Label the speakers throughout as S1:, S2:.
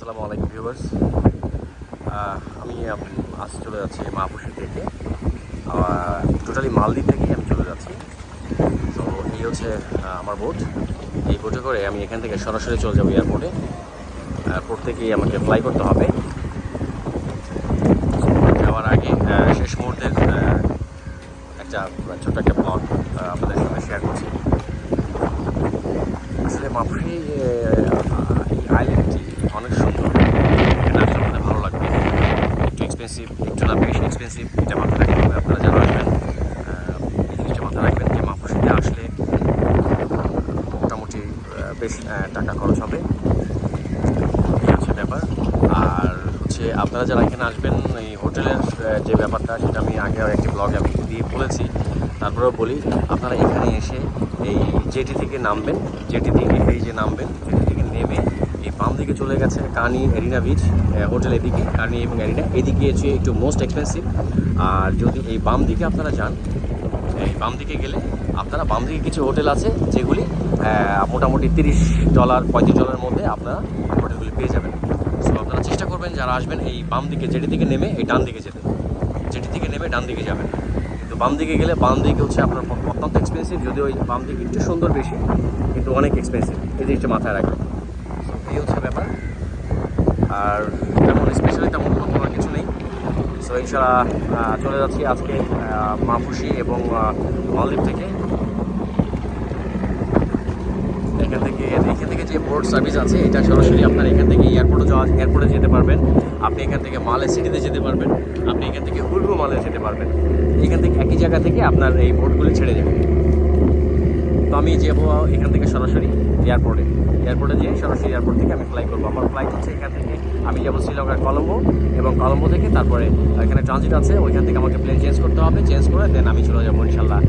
S1: আসসালামু আলাইকুম ভিউয়ার্স। আমি আজ চলে যাচ্ছি মাপুসি থেকে, টোটালি মালদ্বীপ থেকেই আমি চলে যাচ্ছি। তো এই হচ্ছে আমার বোট। এই বোটে করে আমি এখান থেকে সরাসরি চলে যাবো এয়ারপোর্টে। এয়ারপোর্ট থেকেই আমাকে ফ্লাই করতে হবে। যাওয়ার আগে শেষ মুহূর্তের একটা ছোট্ট একটা ব্লগ আপনাদের সঙ্গে শেয়ার করছি। আসলে মাপুসি আইল্যান্ডটি অনেক সুন্দর, এটা আসলে আমাদের ভালো লাগবে। একটু এক্সপেন্সিভ, একটু না বেশি এক্সপেন্সিভ, এটা মাথায় রাখতে হবে। আপনারা যারা আসবেন এই জিনিসটা মাথায় রাখবেন যে মাপুসিতে আসলে মোটামুটি বেশ টাকা খরচ হবে, এই হচ্ছে ব্যাপার। আর হচ্ছে আপনারা যারা এখানে আসবেন, এই হোটেলের যে ব্যাপারটা সেটা আমি আগে একটি ব্লগে আমি দিয়ে বলেছি, তারপরেও বলি। আপনারা এখানে এসে এই জেটি থেকে নামবেন, জেটি থেকে এই যে নামবেন, জেটি থেকে নেমে এই বাম দিকে চলে গেছে কানি এরিনা বিচ হোটেল, এদিকে কানি এবং এরিনা, এদিকে হচ্ছে একটু মোস্ট এক্সপেন্সিভ। আর যদি এই বাম দিকে আপনারা যান, এই বাম দিকে গেলে আপনারা বাম দিকে কিছু হোটেল আছে যেগুলি মোটামুটি $30 $35 মধ্যে আপনারা হোটেলগুলি পেয়ে যাবেন। সো আপনারা চেষ্টা করবেন যারা আসবেন এই বাম দিকে জেটি থেকে নেমে এই ডান দিকে যেতে, জেটি থেকে নেমে ডান দিকে যাবেন। কিন্তু বাম দিকে গেলে, বাম দিকে হচ্ছে আপনার অত্যন্ত এক্সপেন্সিভ, যদিও ওই বাম দিকে একটু সুন্দর বেশি, কিন্তু অনেক এক্সপেন্সিভ। এই জিনিসটা মাথায় রাখবেন। এই হচ্ছে ব্যাপার। আর তেমন স্পেশালি তেমন কোনো কিছু নেই। সো ইনশাআল্লাহ চলে যাচ্ছি আজকে মাপুসি এবং মালদ্বীপ থেকে। এখান থেকে যে বোট সার্ভিস আছে, এটা সরাসরি আপনার এখান থেকে এয়ারপোর্টে যেতে পারবেন। আপনি এখান থেকে মালে সিটিতে যেতে পারবেন, আপনি এখান থেকে হুলবু মালে যেতে পারবেন। এখান থেকে একই জায়গা থেকে আপনার এই বোটগুলি ছেড়ে যাবে। তো আমি যাবো এখান থেকে সরাসরি এয়ারপোর্টে যেয়ে সরাসরি এয়ারপোর্ট থেকে আমি ফ্লাই করবো। আমার ফ্লাইট হচ্ছে এখান থেকে আমি যাবো শ্রীলঙ্কার কলম্বো, এবং কলম্বো থেকে তারপরে এখানে ট্রানজিট আছে, ওইখান থেকে আমাকে প্লেন চেঞ্জ করতে হবে। চেঞ্জ করে দেন আমি চলে যাবো ইনশাল্লাহ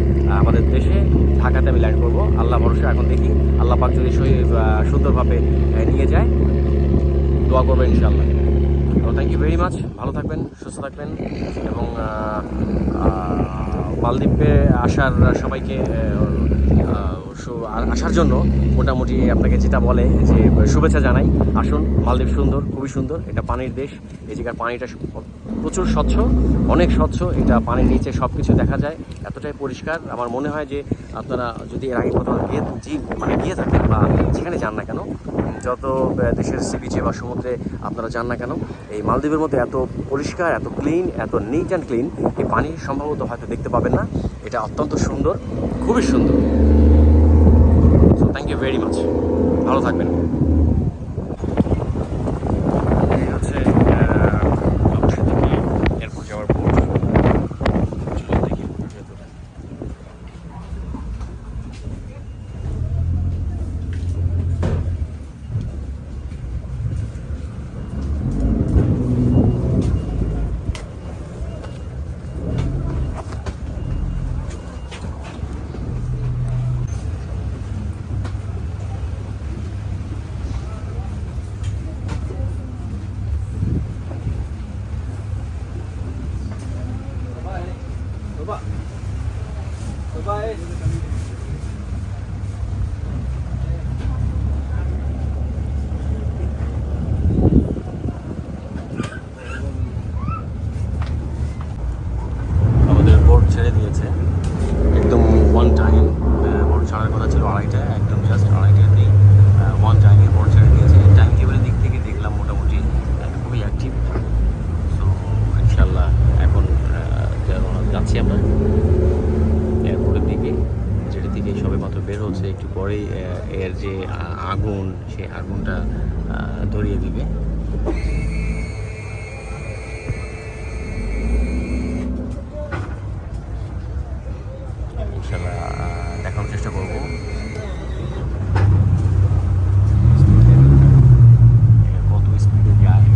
S1: আমাদের দেশে, ঢাকাতে আমি ল্যান্ড করবো। আল্লাহ ভরসা, এখন দেখি আল্লাহ পাক যদি সুন্দরভাবে নিয়ে যায়, দোয়া করবেন ইনশাল্লাহ। তো থ্যাংক ইউ ভেরি মাচ। ভালো থাকবেন, সুস্থ থাকবেন, এবং মালদ্বীপে সবাইকে আসার জন্য মোটামুটি আপনাকে যেটা বলে যে শুভেচ্ছা জানাই। আসুন, মালদ্বীপ সুন্দর, খুবই সুন্দর। এটা পানির দেশ, এই জায়গার পানিটা প্রচুর স্বচ্ছ, অনেক স্বচ্ছ। এটা পানির নিচে সব কিছু দেখা যায়, এতটাই পরিষ্কার। আমার মনে হয় যে আপনারা যদি এর আগে কোথাও গিয়ে থাকেন বা যেখানে যান না কেন, যত দেশের সি বিচে বা সমুদ্রে আপনারা যান না কেন, এই মালদ্বীপের মধ্যে এত পরিষ্কার, এত ক্লিন, এত নিট অ্যান্ড ক্লিন এই পানি সম্ভবত হয়তো দেখতে পাবেন না। এটা অত্যন্ত সুন্দর, খুবই সুন্দর। So thank you very much. ভালো থাকবেন। এই হচ্ছে মাপুসি থেকে এয়ারপোর্ট যাওয়ার বোট। Bye. আমাদের বোট ছেড়ে দিয়েছে একদম ওয়ান টাইম। বোট ছাড়ার কথা ছিল 2:30টায়, একদম জাস্ট 2:30টাতেই ওয়ান টাইমে বোট ছেড়ে দিয়েছে। টাইম টেবিলের দিক থেকে দেখলাম মোটামুটি খুবই অ্যাক্টিভ। সো ইনশাল্লাহ এখন যাচ্ছি আমরা এয়ারপোর্টের দিকে, যেটা থেকে সবে মাত্র বের হচ্ছে। একটু পরেই এর যে আগুন, সেই আগুনটা ধরিয়ে দিবে। ইনশাল্লাহ দেখানোর চেষ্টা করবো। কত স্পিডে যায়।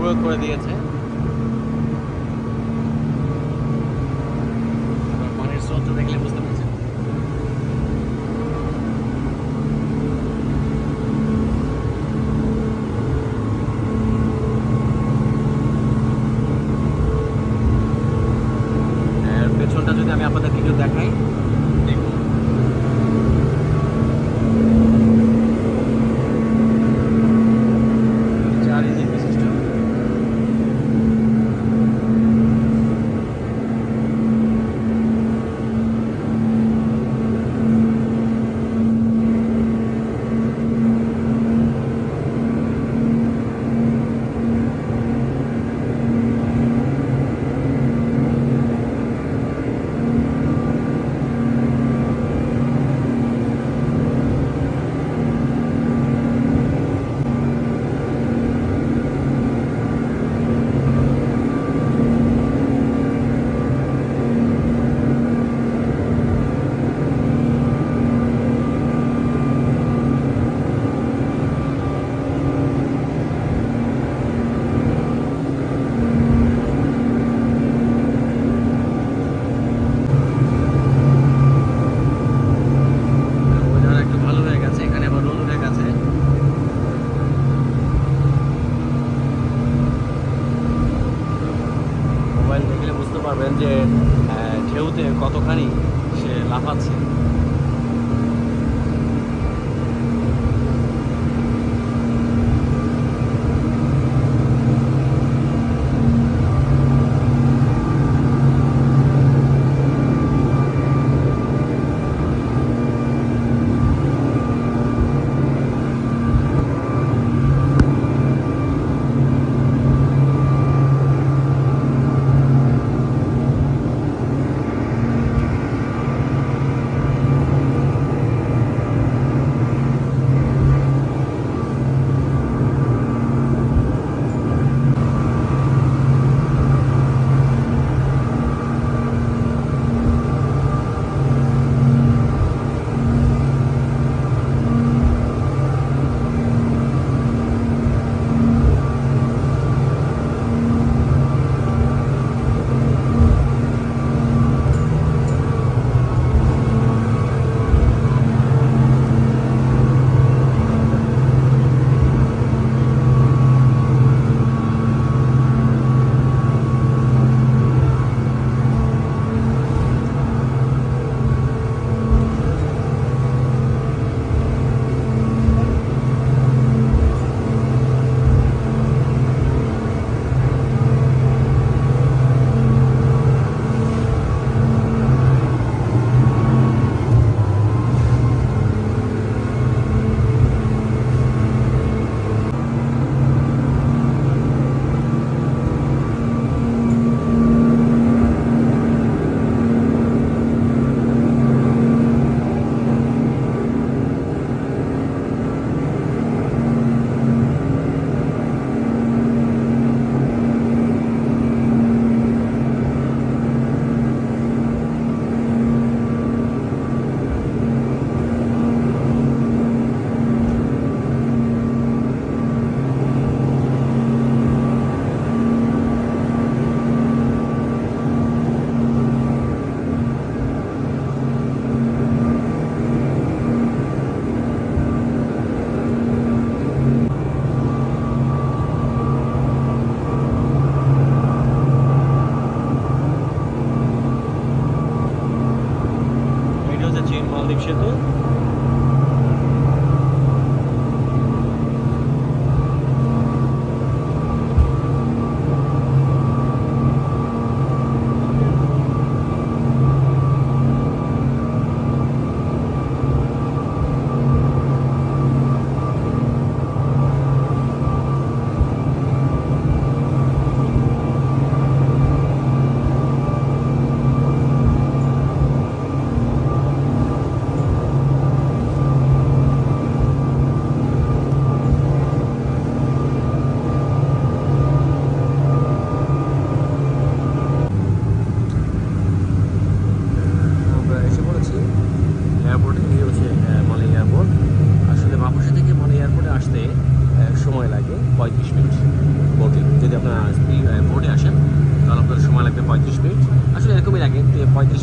S1: প্রয়োগ করে দিয়েছে। পানির স্রোত দেখলে বুঝতে পারছেন। পেছনটা যদি আমি আপনাদেরকে একটু দেখাই, দেখুন পারবেন যে ঢেউতে কতখানি সে লাফাচ্ছে।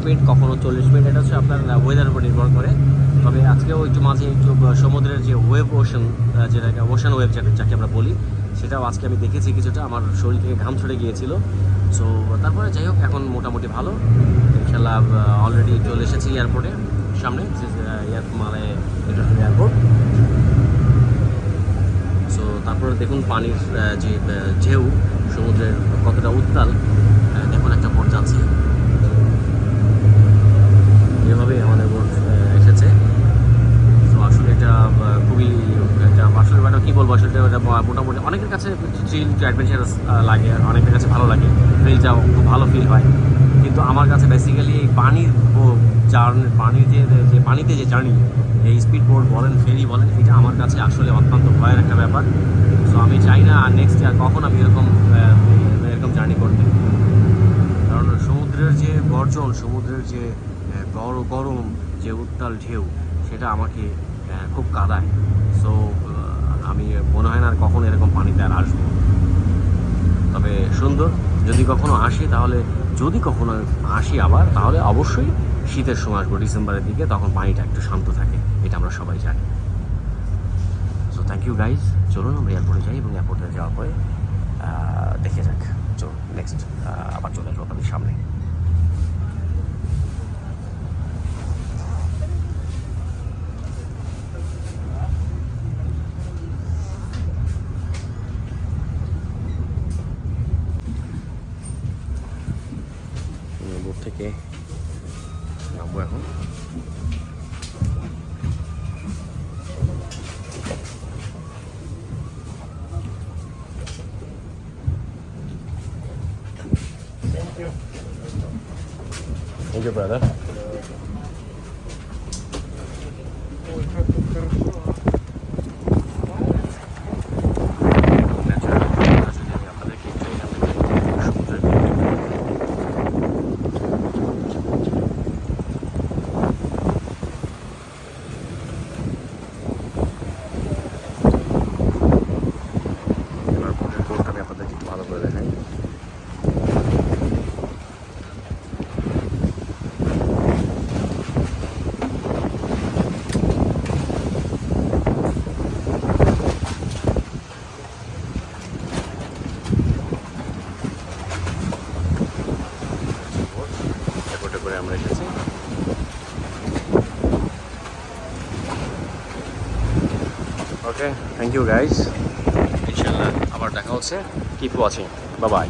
S1: মিনিট, কখনো 40 মিনিট। এটা হচ্ছে আপনার ওয়েদার উপর নির্ভর করে। তবে আজকেও একটু মাঝে একটু সমুদ্রের যে ওয়েভ ওশান, যেটাকে ওশান ওয়েভ যাকে আমরা বলি, সেটাও আজকে আমি দেখেছি কিছুটা। আমার শরীর থেকে ঘাম ছড়ে গিয়েছিল। সো তারপরে যাই হোক, এখন মোটামুটি ভালো ইনশাল্লাহ। অলরেডি চলে এসেছি এয়ারপোর্টে সামনে, মানে ইন্টারন্যাশনাল এয়ারপোর্ট। সো তারপরে দেখুন পানির যে ঢেউ, সমুদ্রের কতটা উত্তাল। দেখুন একটা বোট যাচ্ছে, এভাবে আমাদের বোট এসেছে। তো আসলে এটা খুবই, এটা আসলে মানে কী বলবো, আসলে এটা মোটামুটি অনেকের কাছে থ্রিল একটু অ্যাডভেঞ্চারাস লাগে, আর অনেকের কাছে ভালো লাগে, ফিলটাও খুব ভালো ফিল হয়। কিন্তু আমার কাছে বেসিক্যালি এই পানির জার্নি, পানিতে যে জার্নি, এই স্পিড বোট বলেন, ফেরি বলেন, এটা আমার কাছে আসলে অত্যন্ত ভয়ের একটা ব্যাপার। সো আমি চাই না আর নেক্সট ইয়ার কখন আমি এরকম জার্নি করতে। কারণ সমুদ্রের যে গর্জন, সমুদ্রের যে গরম যে উত্তাল ঢেউ, সেটা আমাকে খুব কাঁদায়। সো আমি মনে হয় না আর কখনো এরকম পানিতে আর আসবো। তবে সুন্দর, যদি কখনো আসি তাহলে, যদি কখনো আসি আবার, তাহলে অবশ্যই শীতের সময় আসবো, ডিসেম্বরের দিকে। তখন পানিটা একটু শান্ত থাকে, এটা আমরা সবাই জানি। So thank you guys. চলুন আমরা এয়ারপোর্টে যাই, এবং এয়ারপোর্টে যাওয়ার পরে দেখে যাক। চলুন নেক্সট আবার চলে আসবো আপনাদের সামনে। বোট থেকে নামবো এখন। Thank you, brother. আমরা এসেছি। ওকে, থ্যাংক ইউ গাইজ। ইনশাল্লাহ আবার দেখা হচ্ছে। Keep watching, bye bye.